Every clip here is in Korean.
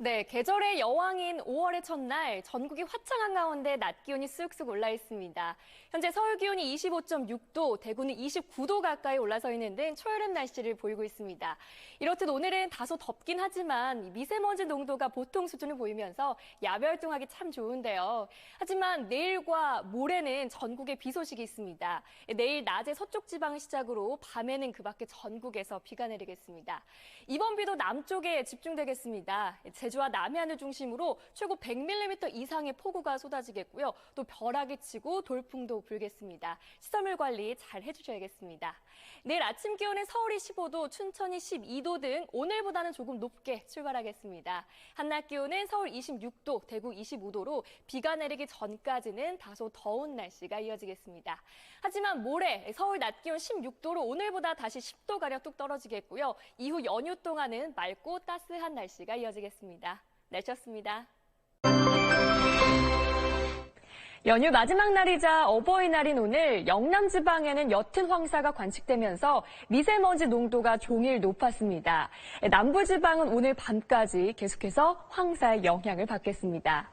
네, 계절의 여왕인 5월의 첫날 전국이 화창한 가운데 낮 기온이 쑥쑥 올라 있습니다. 현재 서울 기온이 25.6도, 대구는 29도 가까이 올라서 있는 등 초여름 날씨를 보이고 있습니다. 이렇듯 오늘은 다소 덥긴 하지만 미세먼지 농도가 보통 수준을 보이면서 야외 활동하기 참 좋은데요. 하지만 내일과 모레는 전국에 비 소식이 있습니다. 내일 낮에 서쪽 지방을 시작으로 밤에는 그 밖에 전국에서 비가 내리겠습니다. 이번 비도 남쪽에 집중되겠습니다. 제주와 남해안을 중심으로 최고 100mm 이상의 폭우가 쏟아지겠고요. 또 벼락이 치고 돌풍도 불겠습니다. 시설물 관리 잘 해주셔야겠습니다. 내일 아침 기온은 서울이 15도, 춘천이 12도 등 오늘보다는 조금 높게 출발하겠습니다. 한낮 기온은 서울 26도, 대구 25도로 비가 내리기 전까지는 다소 더운 날씨가 이어지겠습니다. 하지만 모레 서울 낮 기온 16도로 오늘보다 다시 10도가량 뚝 떨어지겠고요. 이후 연휴 동안은 맑고 따스한 날씨가 이어지겠습니다. 날씨였습니다. 연휴 마지막 날이자 어버이날인 오늘 영남 지방에는 옅은 황사가 관측되면서 미세먼지 농도가 종일 높았습니다. 남부 지방은 오늘 밤까지 계속해서 황사의 영향을 받겠습니다.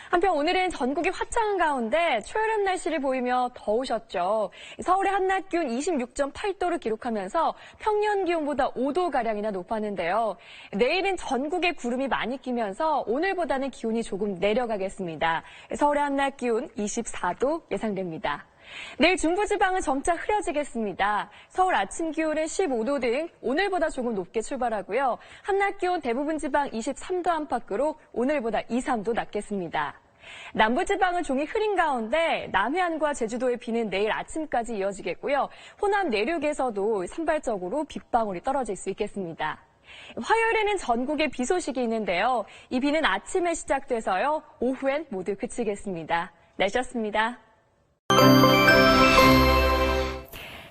한편 오늘은 전국이 화창한 가운데 초여름 날씨를 보이며 더우셨죠. 서울의 한낮 기온 26.8도를 기록하면서 평년 기온보다 5도가량이나 높았는데요. 내일은 전국에 구름이 많이 끼면서 오늘보다는 기온이 조금 내려가겠습니다. 서울의 한낮 기온 24도 예상됩니다. 내일 중부지방은 점차 흐려지겠습니다. 서울 아침 기온은 15도 등 오늘보다 조금 높게 출발하고요. 한낮 기온 대부분 지방 23도 안팎으로 오늘보다 2, 3도 낮겠습니다. 남부지방은 종일 흐린 가운데 남해안과 제주도의 비는 내일 아침까지 이어지겠고요. 호남 내륙에서도 산발적으로 빗방울이 떨어질 수 있겠습니다. 화요일에는 전국에 비 소식이 있는데요. 이 비는 아침에 시작돼서요. 오후엔 모두 그치겠습니다. 날씨였습니다.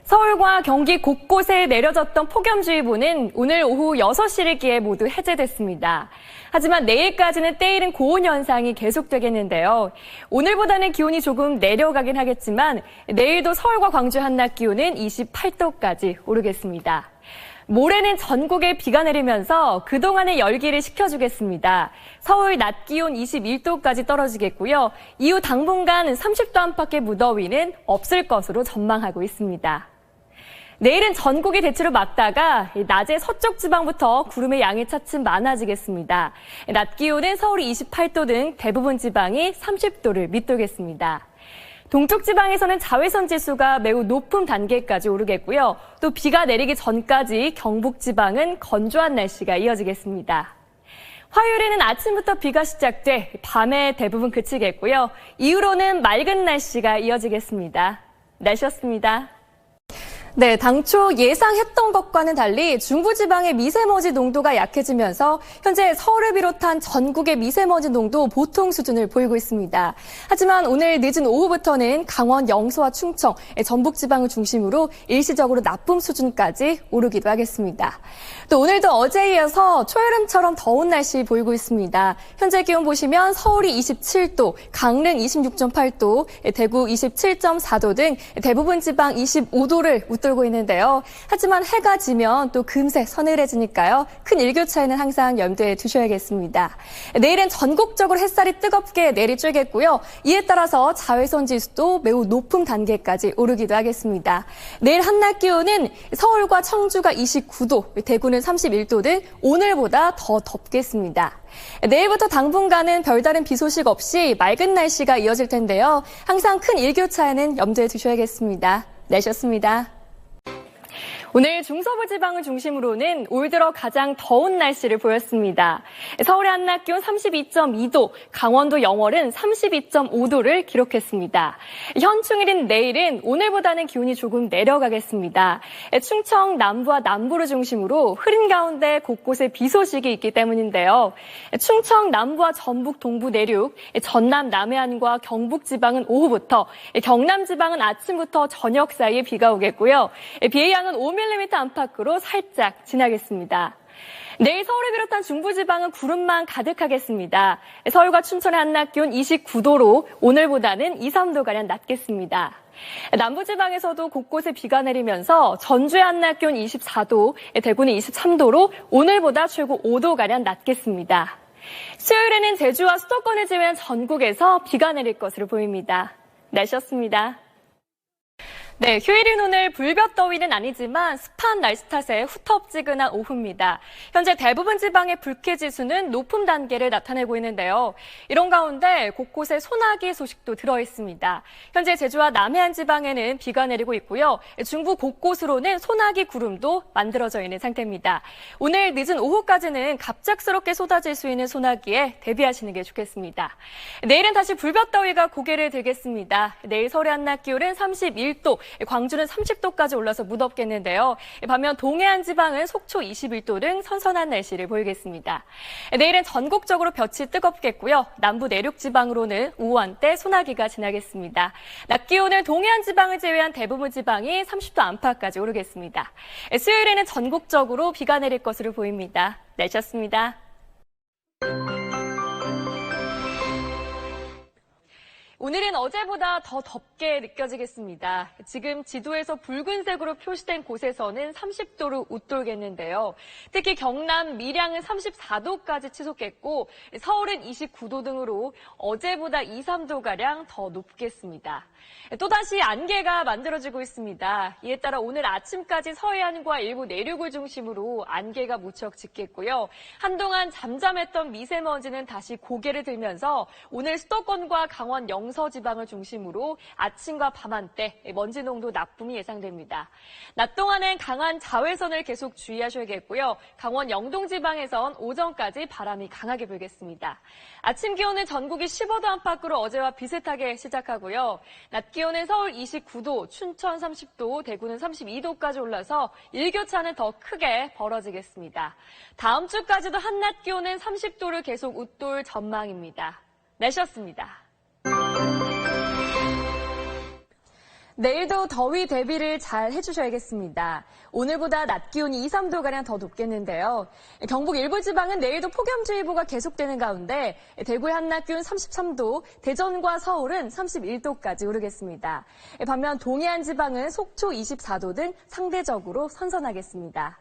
서울과 경기 곳곳에 내려졌던 폭염주의보는 오늘 오후 6시를 기해 모두 해제됐습니다. 하지만 내일까지는 때이른 고온 현상이 계속되겠는데요. 오늘보다는 기온이 조금 내려가긴 하겠지만 내일도 서울과 광주 한낮 기온은 28도까지 오르겠습니다. 모레는 전국에 비가 내리면서 그동안의 열기를 식혀주겠습니다. 서울 낮 기온 21도까지 떨어지겠고요. 이후 당분간 30도 안팎의 무더위는 없을 것으로 전망하고 있습니다. 내일은 전국이 대체로 맑다가 낮에 서쪽 지방부터 구름의 양이 차츰 많아지겠습니다. 낮 기온은 서울이 28도 등 대부분 지방이 30도를 밑돌겠습니다. 동쪽 지방에서는 자외선 지수가 매우 높은 단계까지 오르겠고요. 또 비가 내리기 전까지 경북 지방은 건조한 날씨가 이어지겠습니다. 화요일에는 아침부터 비가 시작돼 밤에 대부분 그치겠고요. 이후로는 맑은 날씨가 이어지겠습니다. 날씨였습니다. 네, 당초 예상했던 것과는 달리 중부지방의 미세먼지 농도가 약해지면서 현재 서울을 비롯한 전국의 미세먼지 농도 보통 수준을 보이고 있습니다. 하지만 오늘 늦은 오후부터는 강원 영서와 충청, 전북지방을 중심으로 일시적으로 나쁨 수준까지 오르기도 하겠습니다. 또 오늘도 어제에 이어서 초여름처럼 더운 날씨 보이고 있습니다. 현재 기온 보시면 서울이 27도, 강릉 26.8도, 대구 27.4도 등 대부분 지방 25도를 웃돌고 있는데요. 하지만 해가 지면 또 금세 서늘해지니까요. 큰 일교차에는 항상 염두에 두셔야겠습니다. 내일은 전국적으로 햇살이 뜨겁게 내리쬐겠고요. 이에 따라서 자외선 지수도 매우 높은 단계까지 오르기도 하겠습니다. 내일 한낮 기온은 서울과 청주가 29도, 대구는 31도 등 오늘보다 더 덥겠습니다. 내일부터 당분간은 별다른 비 소식 없이 맑은 날씨가 이어질 텐데요. 항상 큰 일교차에는 염두에 두셔야겠습니다. 날씨였습니다. 오늘 중서부 지방을 중심으로는 올 들어 가장 더운 날씨를 보였습니다. 서울의 한낮 기온 32.2도, 강원도 영월은 32.5도를 기록했습니다. 현충일인 내일은 오늘보다는 기온이 조금 내려가겠습니다. 충청 남부와 남부를 중심으로 흐린 가운데 곳곳에 비 소식이 있기 때문인데요. 충청 남부와 전북 동부 내륙, 전남 남해안과 경북 지방은 오후부터, 경남 지방은 아침부터 저녁 사이에 비가 오겠고요. 비의 양은 5mm 안팎으로 살짝 지나겠습니다. 내일 서울을 비롯한 중부지방은 구름만 가득하겠습니다. 서울과 춘천의 한낮 기온 29도로 오늘보다는 2, 3도가량 낮겠습니다. 남부지방에서도 곳곳에 비가 내리면서 전주의 한낮 기온 24도, 대구는 23도로 오늘보다 최고 5도가량 낮겠습니다. 수요일에는 제주와 수도권을 제외한 전국에서 비가 내릴 것으로 보입니다. 날씨였습니다. 네, 휴일인 오늘 불볕더위는 아니지만 습한 날씨 탓에 후텁지근한 오후입니다. 현재 대부분 지방의 불쾌지수는 높음 단계를 나타내고 있는데요. 이런 가운데 곳곳에 소나기 소식도 들어있습니다. 현재 제주와 남해안 지방에는 비가 내리고 있고요. 중부 곳곳으로는 소나기 구름도 만들어져 있는 상태입니다. 오늘 늦은 오후까지는 갑작스럽게 쏟아질 수 있는 소나기에 대비하시는 게 좋겠습니다. 내일은 다시 불볕더위가 고개를 들겠습니다. 내일 서울의 한낮 기온은 31도, 광주는 30도까지 올라서 무덥겠는데요. 반면 동해안 지방은 속초 21도 등 선선한 날씨를 보이겠습니다. 내일은 전국적으로 볕이 뜨겁겠고요. 남부 내륙 지방으로는 오후 한때 소나기가 지나겠습니다. 낮 기온은 동해안 지방을 제외한 대부분 지방이 30도 안팎까지 오르겠습니다. 수요일에는 전국적으로 비가 내릴 것으로 보입니다. 날씨였습니다. 오늘은 어제보다 더 덥게 느껴지겠습니다. 지금 지도에서 붉은색으로 표시된 곳에서는 30도를 웃돌겠는데요. 특히 경남, 밀양은 34도까지 치솟겠고 서울은 29도 등으로 어제보다 2, 3도가량 더 높겠습니다. 또다시 안개가 만들어지고 있습니다. 이에 따라 오늘 아침까지 서해안과 일부 내륙을 중심으로 안개가 무척 짙겠고요. 한동안 잠잠했던 미세먼지는 다시 고개를 들면서 오늘 수도권과 강원 영서 지방을 중심으로 아침과 밤 한때 먼지 농도 나쁨이 예상됩니다. 낮 동안엔 강한 자외선을 계속 주의하셔야겠고요. 강원 영동 지방에선 오전까지 바람이 강하게 불겠습니다. 아침 기온은 전국이 15도 안팎으로 어제와 비슷하게 시작하고요. 낮 기온은 서울 29도, 춘천 30도, 대구는 32도까지 올라서 일교차는 더 크게 벌어지겠습니다. 다음 주까지도 한낮 기온은 30도를 계속 웃돌 전망입니다. 날씨였습니다. 내일도 더위 대비를 잘 해주셔야겠습니다. 오늘보다 낮 기온이 2, 3도가량 더 높겠는데요. 경북 일부 지방은 내일도 폭염주의보가 계속되는 가운데 대구의 한낮 기온 33도, 대전과 서울은 31도까지 오르겠습니다. 반면 동해안 지방은 속초 24도 등 상대적으로 선선하겠습니다.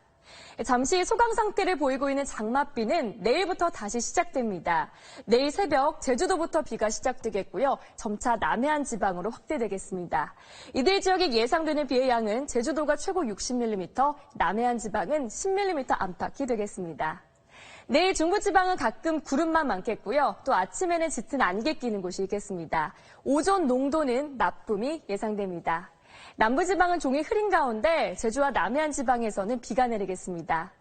잠시 소강 상태를 보이고 있는 장맛비는 내일부터 다시 시작됩니다. 내일 새벽 제주도부터 비가 시작되겠고요. 점차 남해안 지방으로 확대되겠습니다. 이들 지역에 예상되는 비의 양은 제주도가 최고 60mm, 남해안 지방은 10mm 안팎이 되겠습니다. 내일 중부지방은 가끔 구름만 많겠고요. 또 아침에는 짙은 안개 끼는 곳이 있겠습니다. 오존 농도는 나쁨이 예상됩니다. 남부지방은 종일 흐린 가운데 제주와 남해안 지방에서는 비가 내리겠습니다.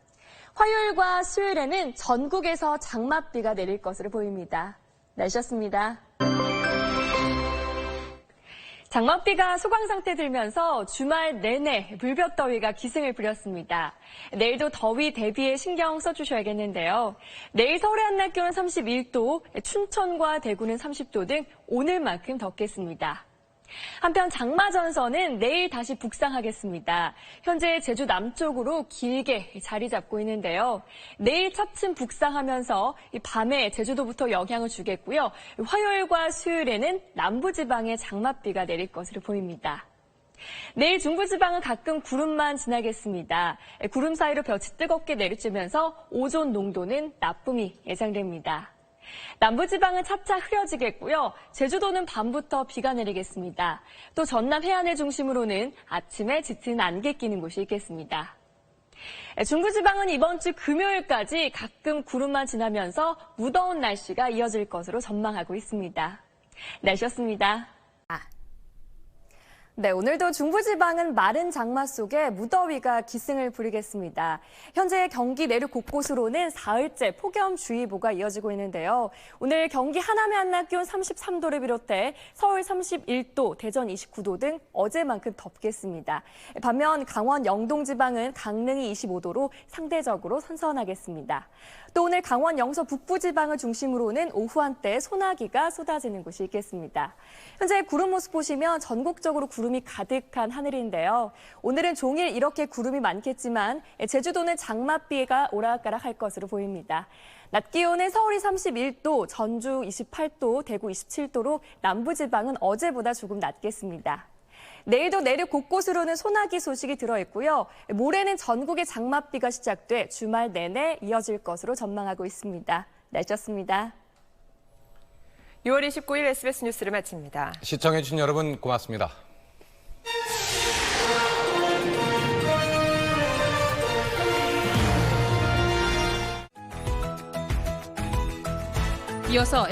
화요일과 수요일에는 전국에서 장맛비가 내릴 것으로 보입니다. 날씨였습니다. 장맛비가 소강 상태 들면서 주말 내내 불볕더위가 기승을 부렸습니다. 내일도 더위 대비에 신경 써주셔야겠는데요. 내일 서울의 한낮 기온 31도, 춘천과 대구는 30도 등 오늘만큼 덥겠습니다. 한편 장마 전선은 내일 다시 북상하겠습니다. 현재 제주 남쪽으로 길게 자리 잡고 있는데요. 내일 차츰 북상하면서 밤에 제주도부터 영향을 주겠고요. 화요일과 수요일에는 남부지방에 장맛비가 내릴 것으로 보입니다. 내일 중부지방은 가끔 구름만 지나겠습니다. 구름 사이로 볕이 뜨겁게 내리쬐면서 오존 농도는 나쁨이 예상됩니다. 남부지방은 차차 흐려지겠고요. 제주도는 밤부터 비가 내리겠습니다. 또 전남 해안을 중심으로는 아침에 짙은 안개 끼는 곳이 있겠습니다. 중부지방은 이번 주 금요일까지 가끔 구름만 지나면서 무더운 날씨가 이어질 것으로 전망하고 있습니다. 날씨였습니다. 네, 오늘도 중부지방은 마른 장마 속에 무더위가 기승을 부리겠습니다. 현재 경기 내륙 곳곳으로는 사흘째 폭염주의보가 이어지고 있는데요. 오늘 경기 하남의 한낮 기온 33도를 비롯해 서울 31도, 대전 29도 등 어제만큼 덥겠습니다. 반면 강원 영동 지방은 강릉이 25도로 상대적으로 선선하겠습니다. 또 오늘 강원 영서 북부 지방을 중심으로는 오후 한때 소나기가 쏟아지는 곳이 있겠습니다. 현재 구름 모습 보시면 전국적으로 구름이 가득한 하늘인데요. 오늘은 종일 이렇게 구름이 많겠지만 제주도는 장맛비가 오락가락할 것으로 보입니다. 낮 기온은 서울이 31도, 전주 28도, 대구 27도로 남부지방은 어제보다 조금 낮겠습니다. 내일도 내륙 곳곳으로는 소나기 소식이 들어있고요. 모레는 전국에 장맛비가 시작돼 주말 내내 이어질 것으로 전망하고 있습니다. 날씨였습니다. 6월 29일 SBS 뉴스를 마칩니다. 시청해주신 여러분 고맙습니다. 이어서